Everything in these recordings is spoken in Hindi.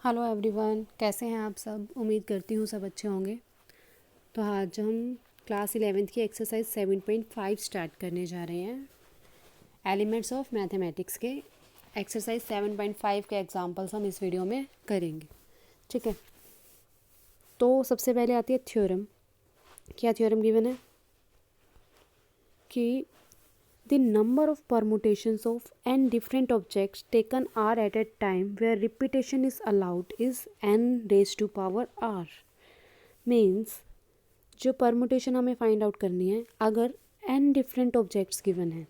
हेलो एवरीवन, कैसे हैं आप सब। उम्मीद करती हूँ सब अच्छे होंगे। तो आज हम क्लास 11th की एक्सरसाइज 7.5 स्टार्ट करने जा रहे हैं। एलिमेंट्स ऑफ मैथमेटिक्स के एक्सरसाइज 7.5 के एग्जांपल्स हम इस वीडियो में करेंगे। ठीक है, तो सबसे पहले आती है थ्योरम। क्या थ्योरम गिवन है कि the number of permutations of n different objects taken r at a time where repetition is allowed is n raised to power r। Means जो परमुटेशन हमें फाइंड आउट करनी है, अगर n डिफरेंट ऑब्जेक्ट्स गिवन है,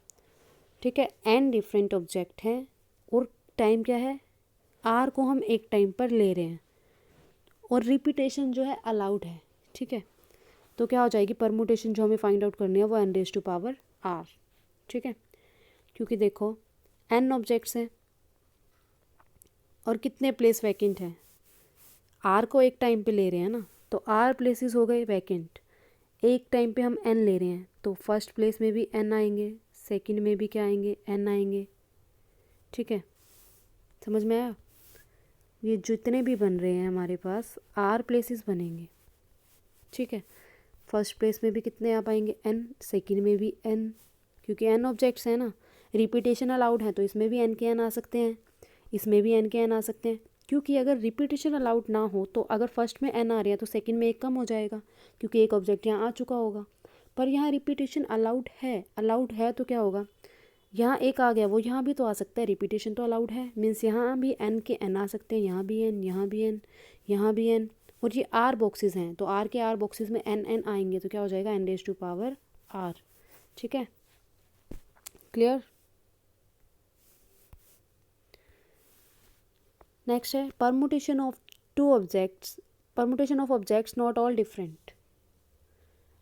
ठीक है, n डिफरेंट ऑब्जेक्ट हैं और टाइम क्या है, r को हम एक टाइम पर ले रहे हैं और रिपीटेशन जो है अलाउड है। ठीक है, तो क्या हो जाएगी, परमुटेशन जो हमें फाइंड आउट करनी है वो n raise to power r। ठीक है, क्योंकि देखो n ऑब्जेक्ट्स हैं और कितने प्लेस वैकेंट हैं, r को एक टाइम पे ले रहे हैं ना, तो r प्लेसेस हो गए वैकेंट। एक टाइम पे हम n ले रहे हैं तो फर्स्ट प्लेस में भी n आएंगे, सेकंड में भी क्या आएंगे, n आएंगे। ठीक है, समझ में आया। ये जितने भी बन रहे हैं हमारे पास r प्लेसेस बनेंगे। ठीक है, फर्स्ट प्लेस में भी कितने आ पाएंगे, n, सेकंड में भी n, क्योंकि n ऑब्जेक्ट्स हैं ना, रिपीटेशन अलाउड है तो इसमें भी n के n आ सकते हैं, इसमें भी n के n आ सकते हैं। क्योंकि अगर रिपीटेशन अलाउड ना हो तो अगर फर्स्ट में n आ रहे हैं तो सेकंड में एक कम हो जाएगा, क्योंकि एक ऑब्जेक्ट यहाँ आ चुका होगा। पर यहाँ रिपीटेशन अलाउड है तो क्या होगा, यहाँ एक आ गया वो यहाँ भी तो आ सकता है, रिपीटेशन तो अलाउड है। मीन्स यहाँ भी n के n आ सकते हैं, यहाँ भी n, यहाँ भी n, यहाँ भी n। और ये r बॉक्सेस हैं तो r के r बॉक्सेस में n आएंगे तो क्या हो जाएगा, n raise to power r। ठीक है, क्लियर। नेक्स्ट है permutation of two objects, permutation of objects not all different.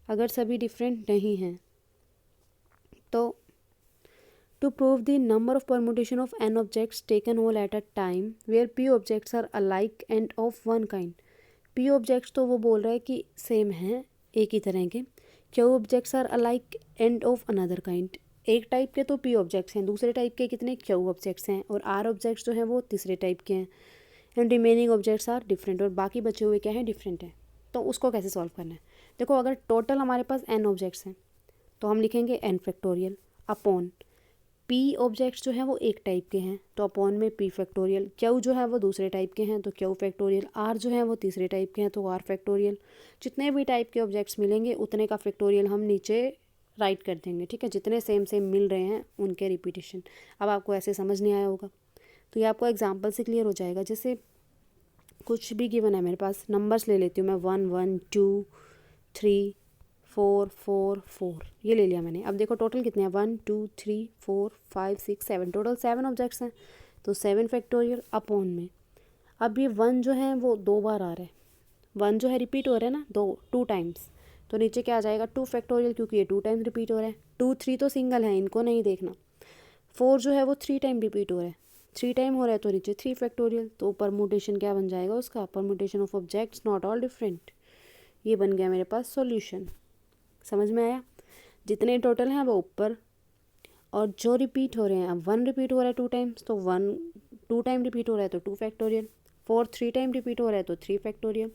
अगर सभी डिफरेंट नहीं हैं तो to prove the number of permutation of n objects taken whole at a time where p objects are alike and of one kind. p objects तो वो बोल रहा है कि सेम हैं, एक ही तरह के। q objects are alike and of another kind. एक टाइप के तो p ऑब्जेक्ट्स हैं, दूसरे टाइप के कितने q ऑब्जेक्ट्स हैं, और r ऑब्जेक्ट्स जो हैं वो तीसरे टाइप के हैं। And remaining objects are different, और बाकी बचे हुए क्या हैं, डिफरेंट हैं। तो उसको कैसे सॉल्व करना है, देखो अगर टोटल हमारे पास n ऑब्जेक्ट्स हैं तो हम लिखेंगे n factorial upon p objects जो हैं वो एक टाइप के हैं तो अपॉन में p फैक्टोरियल, q जो है वो दूसरे टाइप के हैं तो q फैक्टोरियल, r जो है वो तीसरे टाइप के हैं तो r फैक्टोरियल। जितने भी टाइप के ऑब्जेक्ट्स मिलेंगे उतने का फैक्टोरियल हम नीचे राइट कर देंगे। ठीक है, जितने सेम सेम मिल रहे हैं उनके रिपीटेशन। अब आपको ऐसे समझ नहीं आया होगा तो ये आपको एग्जाम्पल से क्लियर हो जाएगा। जैसे कुछ भी गिवन है मेरे पास, नंबर्स ले लेती हूँ मैं, 1 1 2 3 4 4 4, ये ले लिया मैंने। अब देखो टोटल कितने हैं, 1 2 3 4 5 6 7, टोटल 7 ऑब्जेक्ट्स हैं तो 7 फैक्टोरियल अपॉन में। अब ये 1 जो है वो 2 बार आ रहा है, 1 जो है रिपीट हो रहा है ना, 2 टाइम्स, तो नीचे क्या आ जाएगा, 2 फैक्टोरियल, क्योंकि ये 2 टाइम्स रिपीट हो रहा है। 2 3 तो सिंगल है, इनको नहीं देखना। 4 जो है वो 3 टाइम रिपीट हो रहा है, 3 टाइम हो रहा है तो नीचे 3 फैक्टोरियल। तो परमुटेशन क्या बन जाएगा उसका, permutation of objects not all different. ये बन गया मेरे पास सॉल्यूशन। समझ में आया। जितने टोटल हैं वो ऊपर, और जो रिपीट हो रहे हैं, अब 1 रिपीट हो रहा है 2 टाइम्स तो 1 2 टाइम रिपीट हो रहा है तो 2 फैक्टोरियल। 4 3 टाइम रिपीट हो रहा है तो 3 फैक्टोरियल।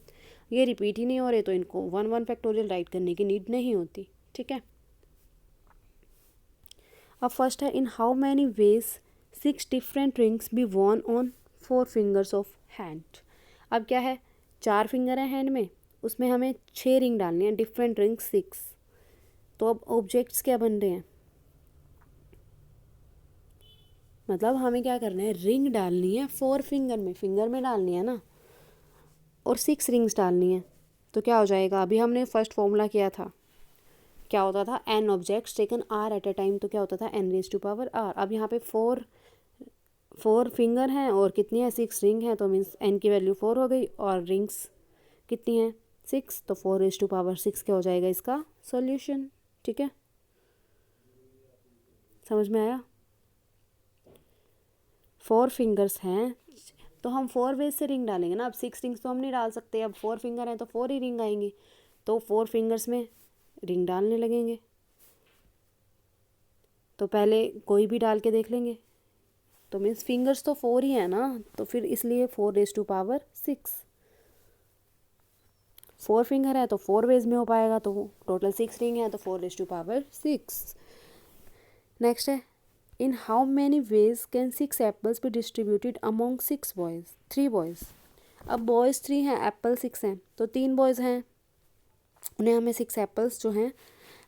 ये रिपीट ही नहीं हो रहे तो इनको 1 फैक्टोरियल राइट करने की नीड नहीं होती। ठीक है, अब फर्स्ट है, in how many veg 6 different rings B Warne on 4 fingers of hand. अब क्या है, 4 फिंगर है हैंड में, उसमें हमें 6 रिंग डालनी है, डिफरेंट रिंग 6। तो अब ऑब्जेक्ट्स क्या बन रहे हैं, मतलब हमें क्या करना है, रिंग डालनी है 4 फिंगर में डालनी है ना, और 6 रिंग्स डालनी है। तो क्या हो जाएगा, अभी हमने फर्स्ट फॉर्मूला किया था, क्या होता था, n objects taken r at a time, तो क्या होता था, n raise to power r। अब यहाँ पे 4 फिंगर हैं और कितनी है, 6 रिंग हैं, तो मीन्स n की वैल्यू 4 हो गई और रिंग्स कितनी हैं, 6, तो 4 रेज टू पावर 6 क्या हो जाएगा इसका सॉल्यूशन। ठीक है, समझ में आया। 4 फिंगर्स हैं तो हम 4 वेज से रिंग डालेंगे ना, अब 6 रिंग्स तो हम नहीं डाल सकते, अब 4 फिंगर हैं तो 4 ही रिंग आएंगी, तो 4 फिंगर्स में रिंग डालने लगेंगे। तो पहले कोई भी डाल के देख लेंगे, तो मीन्स फिंगर्स तो 4 ही है ना, तो फिर इसलिए 4⁶। 4 फिंगर है तो 4 वेज में हो पाएगा, तो टोटल 6 रिंग है तो 4⁶। नेक्स्ट है, in how many ways can 6 apples B distributed among 6 boys, 3 boys. अब बॉयज़ 3 हैं, एप्पल 6 हैं, तो 3 बॉयज़ हैं, उन्हें हमें 6 एप्पल्स जो हैं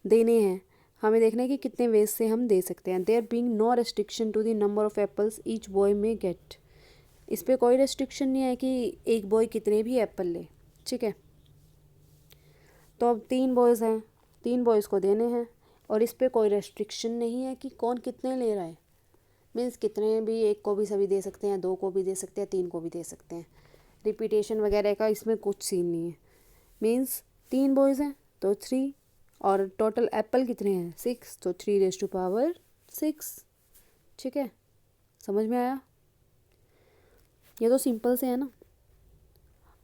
देने हैं। हमें देखना है कि कितने वेज से हम दे सकते हैं। There being no restriction to the number of apples each boy may get. इस पर कोई रेस्ट्रिक्शन नहीं है कि एक बॉय कितने भी एप्पल ले, ठीक है। तो अब 3 बॉयज़ हैं, 3 बॉयज़ को देने हैं, और इस पर कोई रेस्ट्रिक्शन नहीं है कि कौन कितने ले रहा है। मीन्स कितने भी, एक को भी सभी दे सकते हैं, 2 को भी दे सकते हैं, 3 को भी दे सकते हैं। रिपीटेशन वगैरह का इसमें कुछ सीन नहीं है। मीन्स 3 बॉयज़ हैं तो 3, और टोटल एप्पल कितने हैं 6, तो 3⁶। ठीक है, समझ में आया? ये तो सिंपल से है ना।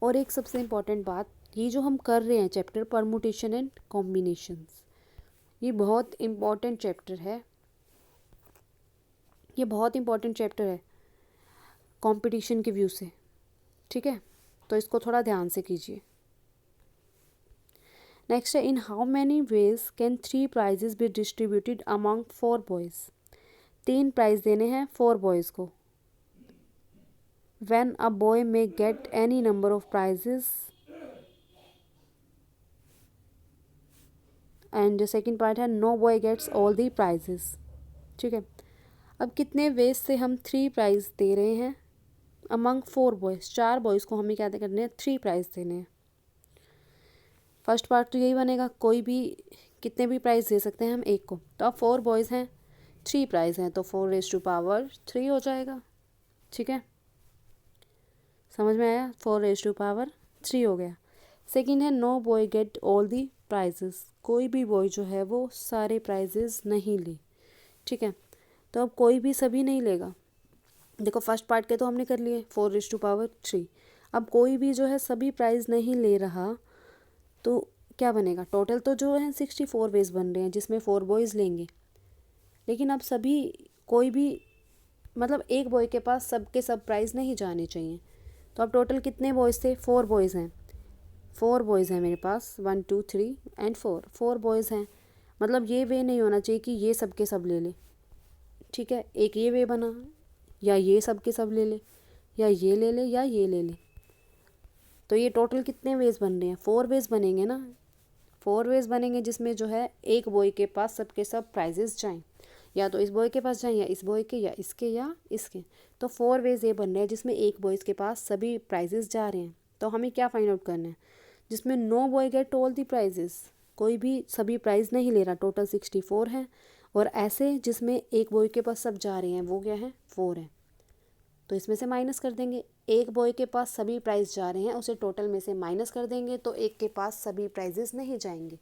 और एक सबसे इम्पॉर्टेंट बात, ये जो हम कर रहे हैं चैप्टर परमुटेशन एंड कॉम्बिनेशंस, ये बहुत इम्पॉर्टेंट चैप्टर है। ये बहुत इम्पॉर्टेंट चैप्टर है कंपटीशन के व्यू से, ठीक है। तो इसको थोड़ा ध्यान से कीजिए। नेक्स्ट है, in how many ways can 3 prizes be distributed among 4 boys. 3 prize देने हैं 4 बॉयज़ को। When a boy may get any number of prizes, and जो सेकेंड पार्ट है, no boy gets all the prizes, ठीक है। अब कितने वेज से हम 3 प्राइज दे रहे हैं अमंग 4 बॉयज़। 4 बॉयज़ को हमें क्या करने हैं, 3 प्राइज देने हैं। फर्स्ट पार्ट तो यही बनेगा, कोई भी कितने भी प्राइज दे सकते हैं हम एक को। तो अब 4 बॉयज़ हैं, 3 प्राइज हैं, तो 4⁻³ हो जाएगा, ठीक है। समझ में आया? 4⁻³ हो गया। सेकंड है, no boy get all the prizes. कोई भी बॉय जो है वो सारे प्राइजेस नहीं ले, ठीक है। तो अब कोई भी सभी नहीं लेगा। देखो फर्स्ट पार्ट के तो हमने कर लिए 4⁻³। अब कोई भी जो है सभी प्राइज नहीं ले रहा, तो क्या बनेगा? टोटल तो जो है 64 वेज बन रहे हैं जिसमें 4 बॉयज़ लेंगे। लेकिन अब सभी, कोई भी, मतलब एक बॉय के पास सब के सब प्राइज नहीं जाने चाहिए। तो अब टोटल कितने बॉयज़ थे? 4 बॉयज़ हैं। 4 बॉयज़ हैं मेरे पास, 1 2 3 एंड 4 बॉयज़ हैं। मतलब ये वे नहीं होना चाहिए कि ये सब के सब ले ले, ठीक है। एक ये वे बना, या ये सब के सब ले ले, या ये ले ले, या ये ले ले। तो ये टोटल कितने वेज बन रहे हैं? 4 वेज बनेंगे ना। 4 वेज बनेंगे जिसमें जो है एक बॉय के पास सबके सब प्राइजेस जाएं, या तो इस बॉय के पास जाएं, या इस बॉय के, या इसके, या इसके। तो 4 वेज ये बन रहे हैं जिसमें एक बॉयज़ के पास सभी प्राइजेस जा रहे हैं। तो हमें क्या फाइंड आउट करना है? जिसमें no boy get all the prizes, कोई भी सभी प्राइज नहीं ले रहा, टोटल 64 है। और ऐसे जिसमें एक बॉय के पास सब जा रहे हैं, वो क्या है? 4 है। तो इसमें से माइनस कर देंगे। एक बॉय के पास सभी प्राइज जा रहे हैं, उसे टोटल में से माइनस कर देंगे, तो एक के पास सभी प्राइजेस नहीं जाएंगे।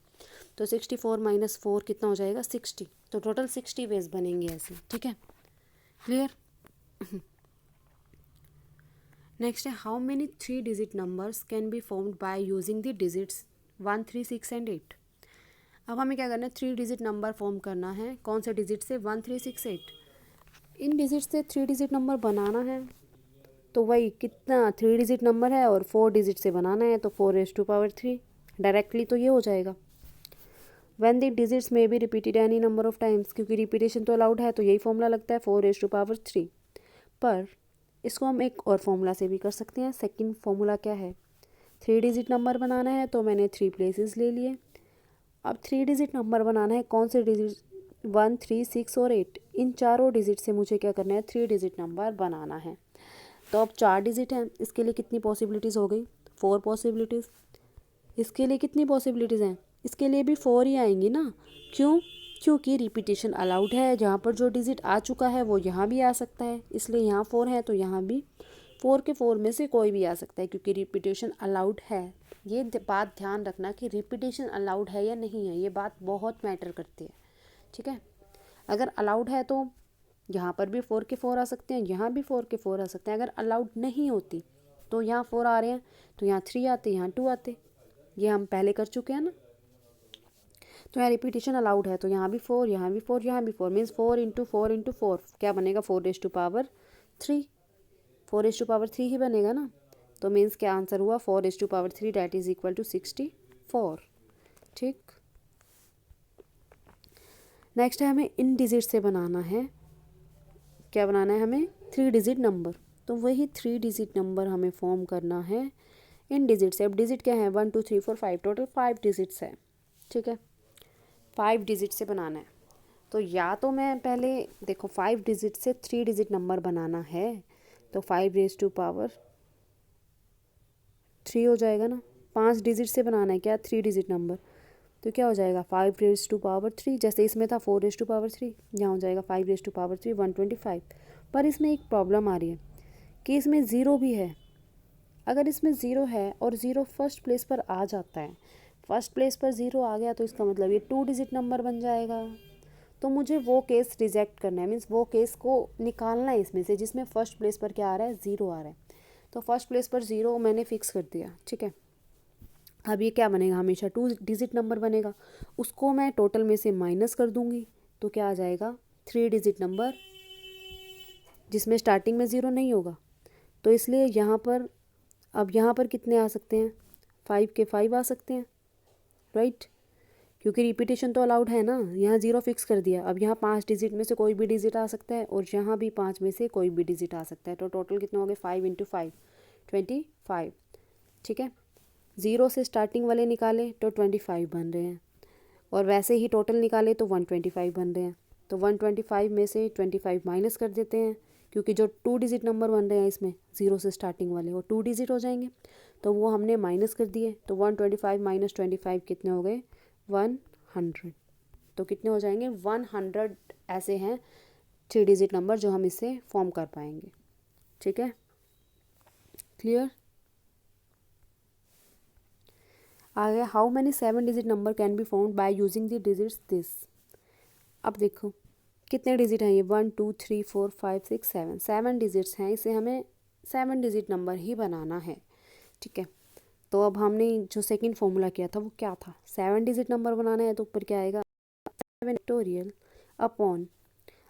तो 64 - 4 कितना हो जाएगा? 60। तो टोटल 60 वेज बनेंगे ऐसे, ठीक है। क्लियर? नेक्स्ट है, how many 3 digit numbers can be formed by using the digits 1 3 6 and 8। अब हमें क्या करना है? 3 डिजिट नंबर फॉर्म करना है। कौन से डिजिट से? 1 3 6 8। इन डिजिट से 3 डिजिट नंबर बनाना है, तो वही कितना 3 डिजिट नंबर है और 4 डिजिट से बनाना है, तो 4⁻³ डायरेक्टली तो ये हो जाएगा। व्हेन द डिजिट्स में be repeated any number of times, क्योंकि रिपीटेशन तो अलाउड है, तो यही फॉर्मूला लगता है 4⁻³। पर इसको हम एक और फॉर्मूला से भी कर सकते हैं। सेकंड फॉर्मूला क्या है? 3 डिजिट नंबर बनाना है, तो मैंने 3 प्लेसेस ले लिए। अब 3 डिजिट नंबर बनाना है, कौन से डिजिट? 1 3 6 और 8। इन चारों डिजिट से मुझे क्या करना है? 3 डिजिट नंबर बनाना है। तो अब 4 डिजिट हैं, इसके लिए कितनी पॉसिबिलिटीज़ हो गई? 4 पॉसिबिलिटीज़। इसके लिए कितनी पॉसिबिलिटीज़ हैं? इसके लिए भी 4 ही आएंगी ना। क्यों? क्योंकि रिपीटेशन अलाउड है। जहाँ पर जो डिजिट आ चुका है वो यहाँ भी आ सकता है, इसलिए यहाँ 4 है, तो यहाँ भी 4 के 4 में से कोई भी आ सकता है, क्योंकि रिपीटेशन अलाउड है। ये बात ध्यान रखना कि रिपीटेशन अलाउड है या नहीं है, ये बात बहुत मैटर करती है, ठीक है। अगर अलाउड है तो यहाँ पर भी 4 के 4 आ सकते हैं, यहाँ भी 4 के 4 आ सकते हैं। अगर अलाउड नहीं होती तो यहाँ 4 आ रहे हैं, तो यहाँ 3 आते, यहाँ 2 आते। ये हम पहले कर चुके हैं ना। तो यहाँ रिपीटेशन अलाउड है, तो यहाँ भी 4, यहाँ भी 4, यहाँ भी 4, मीन्स 4 × 4 × 4 क्या बनेगा? 4⁻⁴। 3, 4⁻³ ही बनेगा ना। तो मीन्स क्या आंसर हुआ 4⁻³ दैट इज इक्वल टू 64। ठीक, नेक्स्ट है हमें इन डिजिट से बनाना है, क्या बनाना है हमें 3 डिजिट नंबर। तो वही 3 डिजिट नंबर हमें फॉर्म करना है इन डिजिट से। अब डिजिट क्या है 1 2 3 4 5, टोटल 5 डिजिट्स है। ठीक है, 5 डिजिट से बनाना है। तो या तो मैं पहले देखो 5 डिजिट से 3 डिजिट नंबर बनाना है, तो 5⁻³ हो जाएगा ना। 5 डिजिट से बनाना है क्या 3 डिजिट नंबर, तो क्या हो जाएगा 5⁻3। जैसे इसमें था 4⁻3, यहाँ हो जाएगा 5⁻3 125। पर इसमें एक प्रॉब्लम आ रही है कि इसमें ज़ीरो भी है। अगर इसमें ज़ीरो है और ज़ीरो फर्स्ट प्लेस पर आ जाता है, फर्स्ट प्लेस पर ज़ीरो आ गया तो इसका मतलब ये 2 डिजिट नंबर बन जाएगा। तो मुझे वो केस रिजेक्ट करना है, मीन्स वो केस को निकालना है इसमें से जिसमें फर्स्ट प्लेस पर क्या आ रहा है, ज़ीरो आ रहा है। तो फर्स्ट प्लेस पर ज़ीरो मैंने फिक्स कर दिया। ठीक है, अब ये क्या बनेगा, हमेशा 2 डिजिट नंबर बनेगा। उसको मैं टोटल में से माइनस कर दूंगी तो क्या आ जाएगा 3 डिजिट नंबर, जिसमें स्टार्टिंग में ज़ीरो नहीं होगा। तो इसलिए यहाँ पर, अब यहाँ पर कितने आ सकते हैं, 5 के 5 आ सकते हैं, राइट, क्योंकि रिपीटेशन तो अलाउड है ना। यहाँ ज़ीरो फिक्स कर दिया, अब यहाँ 5 डिजिट में से कोई भी डिजिट आ सकता है और यहाँ भी 5 में से कोई भी डिजिट आ सकता है। तो टोटल कितने हो गए 5 × 5 25। ठीक है, ज़ीरो से स्टार्टिंग वाले निकाले तो 25 बन रहे हैं, और वैसे ही टोटल निकाले तो 125 बन रहे हैं। तो 125 में से 25 माइनस कर देते हैं, क्योंकि जो 2 डिजिट नंबर बन रहे हैं इसमें ज़ीरो से स्टार्टिंग वाले वो 2 डिजिट हो जाएंगे, तो वो हमने माइनस कर दिए। तो 125 - 25 कितने हो गए 100। तो कितने हो जाएंगे 100 ऐसे हैं 3 डिजिट नंबर जो हम इससे फॉर्म कर पाएंगे। ठीक है, क्लियर। आगे how many 7 digit number can be found by using the digits this. अब देखो कितने डिजिट हैं ये 1 2 3 4 5 6 7, 7 डिजिट्स हैं। इसे हमें 7 डिजिट नंबर ही बनाना है। ठीक है, तो अब हमने जो सेकंड फॉर्मूला किया था वो क्या था, 7 डिजिट नंबर बनाना है तो ऊपर क्या आएगा 7 अपॉन।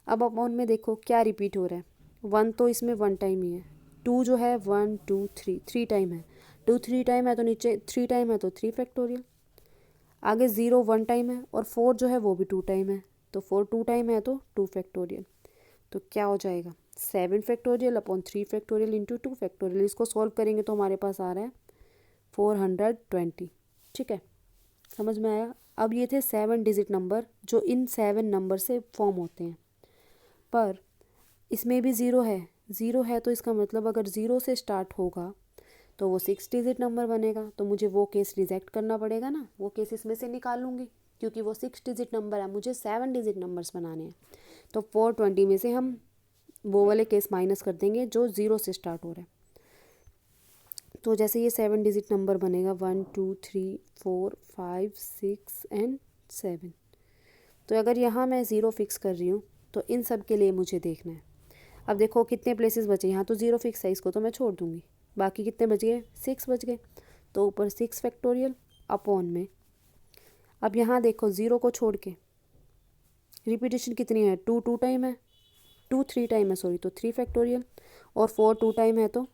अब अपॉन में देखो क्या रिपीट हो रहा है, 1 तो इसमें 1 टाइम ही है, 2 जो है 1 2 3 3 टाइम है, 2 3 टाइम है तो नीचे 3 टाइम है तो 3 फैक्टोरियल। आगे 0 1 टाइम है और 4 जो है वो भी 2 टाइम है, तो 4 2 टाइम है तो 2 फैक्टोरियल। तो क्या हो जाएगा 7 factorial upon 3 factorial into 2 factorial. इसको सॉल्व करेंगे तो हमारे पास आ रहा है 420। ठीक है, समझ में आया। अब ये थे 7 डिजिट नंबर जो इन 7 नंबर से फॉर्म होते हैं, पर इसमें भी ज़ीरो है तो इसका मतलब अगर ज़ीरो से स्टार्ट होगा तो वो 6 डिजिट नंबर बनेगा। तो मुझे वो केस रिजेक्ट करना पड़ेगा ना, वो केस इसमें से निकाल लूँगी क्योंकि वो 6 डिजिट नंबर है, मुझे 7 डिजिट नंबर्स बनाने हैं। तो 420 में से हम वो वाले केस माइनस कर देंगे जो ज़ीरो से स्टार्ट हो रहा है। तो जैसे ये 7 डिजिट नंबर बनेगा 1 2 3 4 5 6 एंड 7। तो अगर यहाँ मैं ज़ीरो फिक्स कर रही हूँ तो इन सब के लिए मुझे देखना है। अब देखो कितने प्लेसेस बचे, यहाँ तो ज़ीरो फिक्स है, इसको तो मैं छोड़ दूँगी। बाकी कितने बच गए 6 बच गए, तो ऊपर 6 फैक्टोरियल अपॉन में। अब यहाँ देखो ज़ीरो को छोड़ के रिपीटेशन कितनी है 2 2 टाइम है, 2 3 टाइम है सॉरी, तो 3 फैक्टोरियल, और 4 2 टाइम है तो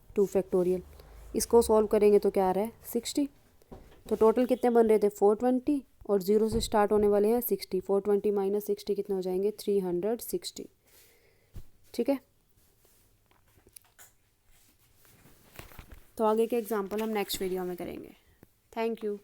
2 फैक्टोरियल। इसको सॉल्व करेंगे तो क्या आ रहा है 60। तो टोटल कितने बन रहे थे 420 और ज़ीरो से स्टार्ट होने वाले हैं 60। 420 - 60 कितने हो जाएंगे 360। ठीक है, तो आगे के एग्जाम्पल हम नेक्स्ट वीडियो में करेंगे। Thank you.